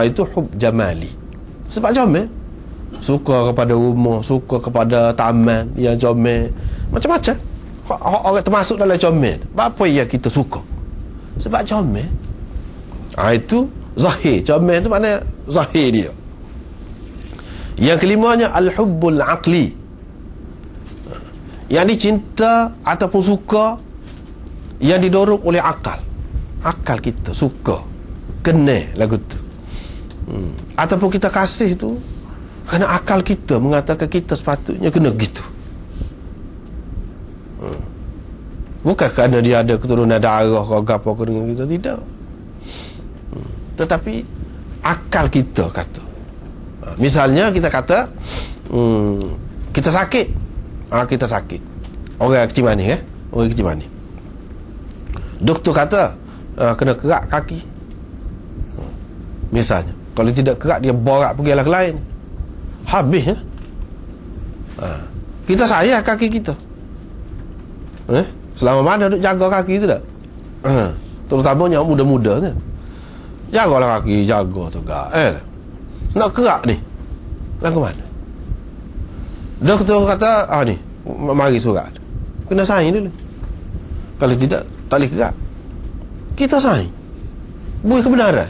Itu hub jamali. Sebab comel, suka kepada rumah, suka kepada taman yang comel, macam-macam. Orang termasuk dalam comel. Apa yang kita suka? Sebab comel. Itu zahir. Comel tu maknanya zahir dia. Yang kelimanya al-hubbul aqli, yang dicinta ataupun suka yang didorong oleh akal. Akal kita suka, kena lagu tu. Ataupun kita kasih tu kerana akal kita mengatakan kita sepatutnya kena gitu. Bukan kerana dia ada keturunan darah ke apa ke dengan kita, tidak. Tetapi akal kita kata. Misalnya kita kata kita sakit. Kita sakit. Orang kecil manis, orang kecil manis. Doktor kata kena kerak kaki. Misalnya, kalau tidak kerak dia borak pergi arah lain. Habis kita sayang kaki kita. Selama mana duk jaga kaki tu tak? Terutamanya yang muda-muda ni. Jagalah kaki, jaga tegak. Nak kerak ni, lagu mana? Doktor kata, ni, mari surat. Kena sign dulu. Kalau tidak, tak boleh kerak. Kita sign. Buih kebenaran.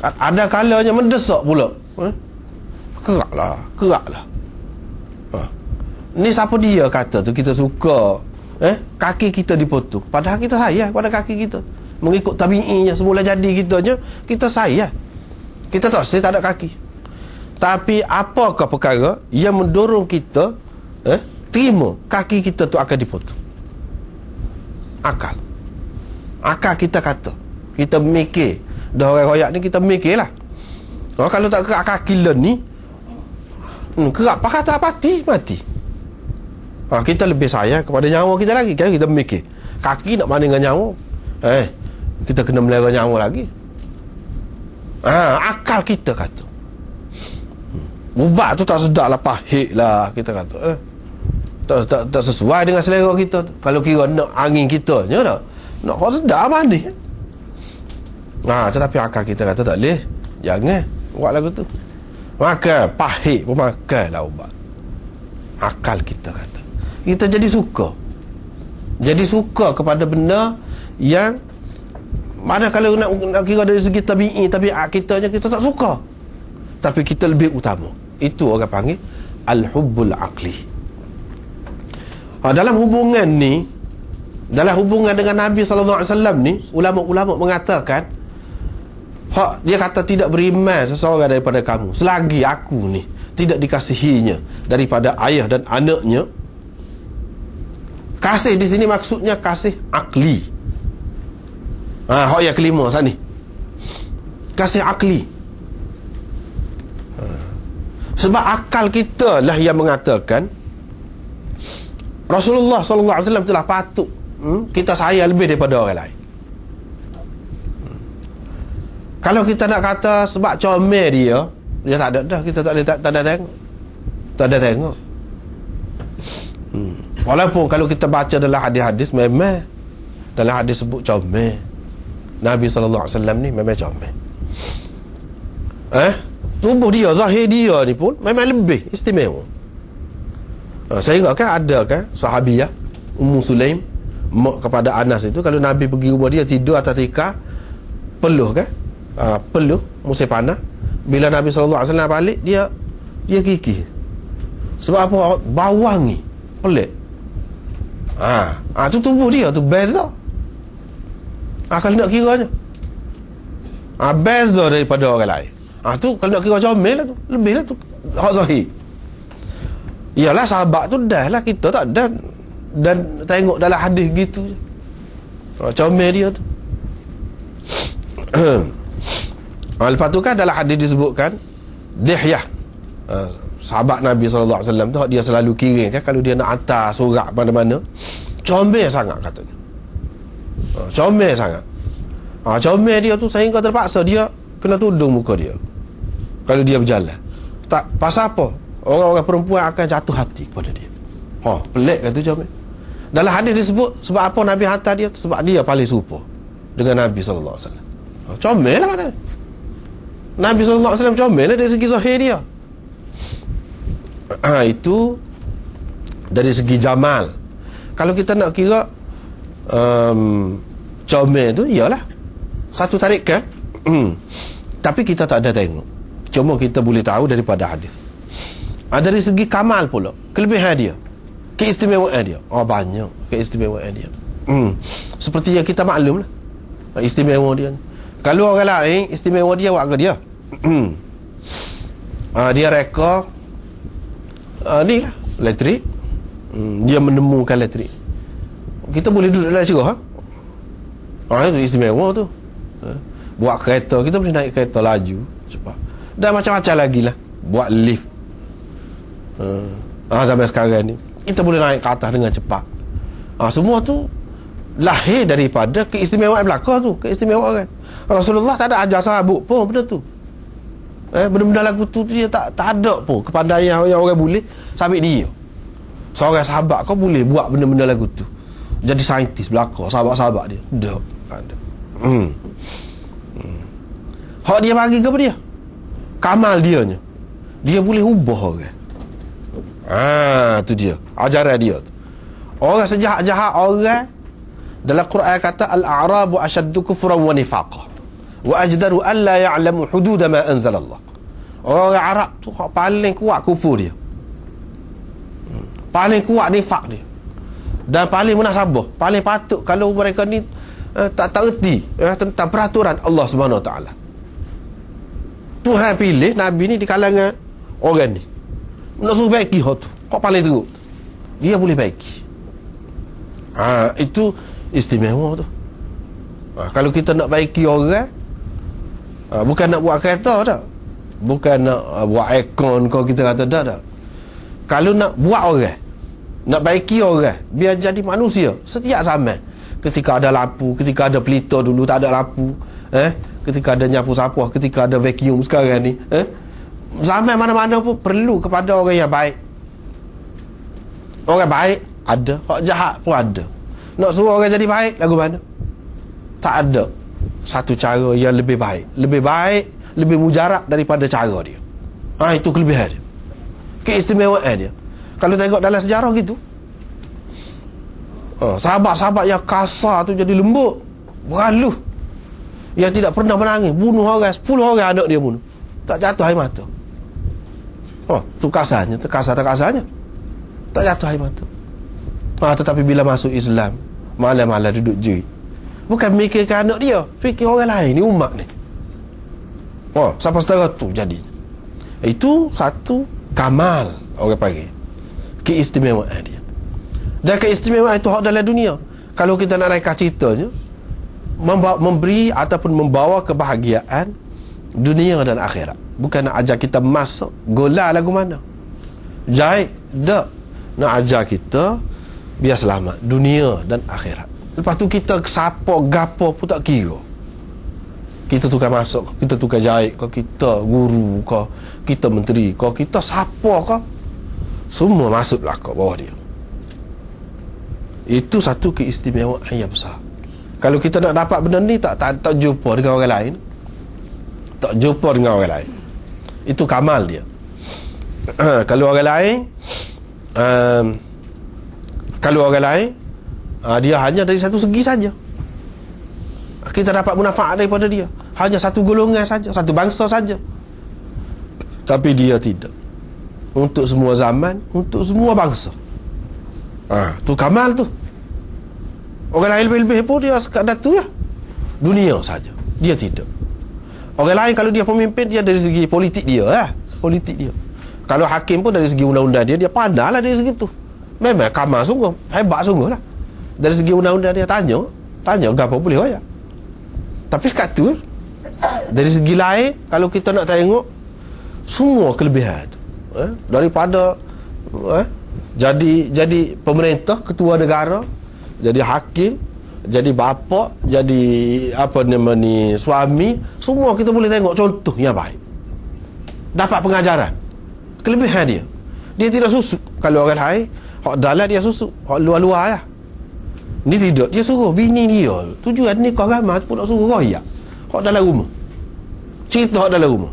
Ada kalanya mendesak pula. Keraklah. Ni siapa dia kata tu kita suka kaki kita dipotong. Padahal kita sayang pada kaki kita. Mengikut tabi'inya, semula jadi kitanya, kita sayang. Kita tak saya tak ada kaki. Tapi apakah perkara yang mendorong kita terima kaki kita tu akan dipotong? Akal. Akal kita kata. Kita mikir. Dah orang royak ni kita mikirlah. Kalau tak kerak kaki ni, kerak pakai mati. Kita lebih sayang kepada nyawa kita lagi. Kan kita mikir kaki nak mana dengan nyawa. Kita kena melihara nyawa lagi. Akal kita kata ubat tu tak sedap lah, pahit lah, kita kata tak sesuai dengan selera kita tu. Kalau kira nak angin kita je nak kau sedap manis. Tetapi akal kita kata tak boleh, jangan buat lagu tu. Makan pahit pun makan lah ubat. Akal kita kata kita jadi suka kepada benda yang mana kalau nak kira dari segi tabi'i kitanya kita tak suka, tapi kita lebih utama. Itu orang panggil al-hubbul aqli. Dalam hubungan ni, dalam hubungan dengan Nabi SAW ni, ulama-ulama mengatakan dia kata tidak beriman seseorang daripada kamu selagi aku ni tidak dikasihinya daripada ayah dan anaknya. Kasih di sini maksudnya kasih akli. Hak yang kelima saat ni, kasih akli. Sebab akal kita lah yang mengatakan Rasulullah SAW telah patut kita sayang lebih daripada orang lain. Kalau kita nak kata sebab comel dia tak ada dah, kita tak ada tengok. Walaupun kalau kita baca dalam hadis-hadis, memang dalam hadis sebut comel. Nabi SAW ni memang comel. Tubuh dia, zahir dia ni pun memang lebih istimewa. Sehingga kan ada kan sahabiah Ummu Sulaim, mak kepada Anas itu, kalau Nabi pergi rumah dia tidur atas tikar, peluh kan, peluh musim panas. Bila Nabi SAW balik, dia gigih. Sebab apa? Bau wangi, pelik. Tu tubuh dia tu beza. Kalau nak kiranya beza daripada orang lain. Tu kalau nak kira comel lah tu, lebih lah tu hak zahir. Yalah sahabat tu dah lah, kita tak dah. Dan tengok dalam hadis gitu je. Comel dia tu. Lepas tu kan dalam hadis disebutkan Dihyah, sahabat Nabi SAW tu, dia selalu kirim kan, kalau dia nak hantar surat mana-mana, comel sangat katanya. Comel sangat. Comel dia tu sehingga terpaksa dia kena tudung muka dia kalau dia berjalan. Tak pasal apa, orang-orang perempuan akan jatuh hati kepada dia. Pelik kata comel. Dalam hadis disebut sebab apa Nabi hantar dia, sebab dia paling serupa dengan Nabi SAW. Comel lah mana. Nabi SAW comel dari segi zahir dia. Itu dari segi jamal. Kalau kita nak kira comel tu, iyalah satu tarikan. Tapi kita tak ada tengok. Cuma kita boleh tahu daripada hadis. Dari segi kamal pula, kelebihan dia, keistimewaan dia. Banyak keistimewaan dia. Seperti yang kita maklum lah, istimewa dia. Kalau orang lain, istimewa dia warga dia. Dia reka ni lah, elektrik. Dia menemukan elektrik. Kita boleh duduk dalam cerah. Itu istimewa tu. Buat kereta, kita boleh naik kereta laju cepat. Dan macam-macam lagi lah. Buat lift. Sampai sekarang ni kita boleh naik ke atas dengan cepat. Semua tu lahir daripada keistimewaan belaka tu. Keistimewaan kan. Rasulullah tak ada ajar sahabat pun benda tu. Benda-benda lagu tu dia tak ada pun kepandaian yang orang boleh sampai dia. Seorang sahabat kau boleh buat benda-benda lagu tu. Jadi saintis belaka sahabat-sahabat dia. Tak ada. Hak dia bagi ke apa dia? Kamal dianya. Dia boleh ubah orang. Tu dia. Ajaran dia tu. Orang sejahat-jahat orang dalam Quran kata al-a'rabu ashaddu kufran wa nifaqa wa ajdaru an la ya'lamu hudud ma anzalallah. Orang Arab tu paling kuat kufur dia. Paling kuat nifak dia. Dan paling munasabah, paling patut kalau mereka ni tak erti tentang peraturan Allah Subhanahu Wa Taala. Tuhan pilih Nabi ni di kalangan orang ni. Nak suruh baiki hak tu. Kau paling teruk. Dia boleh baiki. Itu istimewa tu. Kalau kita nak baiki orang, bukan nak buat kereta tak. Bukan nak buat aircon kau kita kata dah. Kalau nak buat orang, nak baiki orang biar jadi manusia setiap zaman. Ketika ada lampu, ketika ada pelita dulu tak ada lampu, ketika ada nyapu sapuah, ketika ada vacuum sekarang ni, zaman mana-mana pun perlu kepada orang yang baik. Orang baik ada, orang jahat pun ada. Nak suruh orang jadi baik lagu mana? Tak ada satu cara yang lebih baik, lebih mujarab daripada cara dia. Itu kelebihan dia, keistimewaan dia. Kalau tengok dalam sejarah gitu, sahabat-sahabat yang kasar tu jadi lembut, berhaluh, yang tidak pernah menangis, bunuh orang, 10 orang anak dia bunuh, tak jatuh air mata. Tu kasarnya, kasarnya tak jatuh air mata. Tetapi bila masuk Islam, malam-malam duduk jerit, bukan mikirkan anak dia, fikir orang lain ni, umat ni. Sampai setara tu jadi. Itu satu kamal orang panggil, keistimewaan dia. Dan keistimewaan itu hak dalam dunia. Kalau kita nak naikkan ceritanya, memberi ataupun membawa kebahagiaan dunia dan akhirat. Bukan nak ajar kita masuk gola lagu mana, jahit tak. Nak ajar kita biar selamat dunia dan akhirat. Lepas tu kita siapa gapo pun tak kira. Kita tukar masuk, kita tukar jahit, kau kita guru, kau kita menteri, kau kita siapa kau, semua masuk belakang bawah dia. Itu satu keistimewaan yang besar. Kalau kita nak dapat benda ni, tak jumpa dengan orang lain. Tak jumpa dengan orang lain. Itu kamal dia. Kalau orang lain, dia hanya dari satu segi saja. Kita dapat manfaat daripada dia, hanya satu golongan saja, satu bangsa saja. Tapi dia tidak. Untuk semua zaman, untuk semua bangsa. Tu kamal tu. Orang lain lebih-lebih pun dia sekadar tu ya, dunia saja. Dia tidak. Orang lain kalau dia pemimpin, dia dari segi politik dia politik dia. Kalau hakim pun dari segi undang-undang dia pandai lah dari segi tu. Memang kamal sungguh, hebat sungguh lah. Dari segi undang-undang dia tanya apa boleh hoyak. Tapi sekat tu, dari segi lain, kalau kita nak tengok semua kelebihan tu, daripada jadi pemerintah, ketua negara, jadi hakim, jadi bapa, jadi suami, semua kita boleh tengok contoh yang baik. Dapat pengajaran, kelebihan dia. Dia tidak susuk. Kalau orang lain, hak dalam dia susuk, hak luar-luar lah. Ni tidak, dia suruh bini dia tujuan nikah ramah pun nak suruh royak hak dalam rumah. cerita dalam rumah.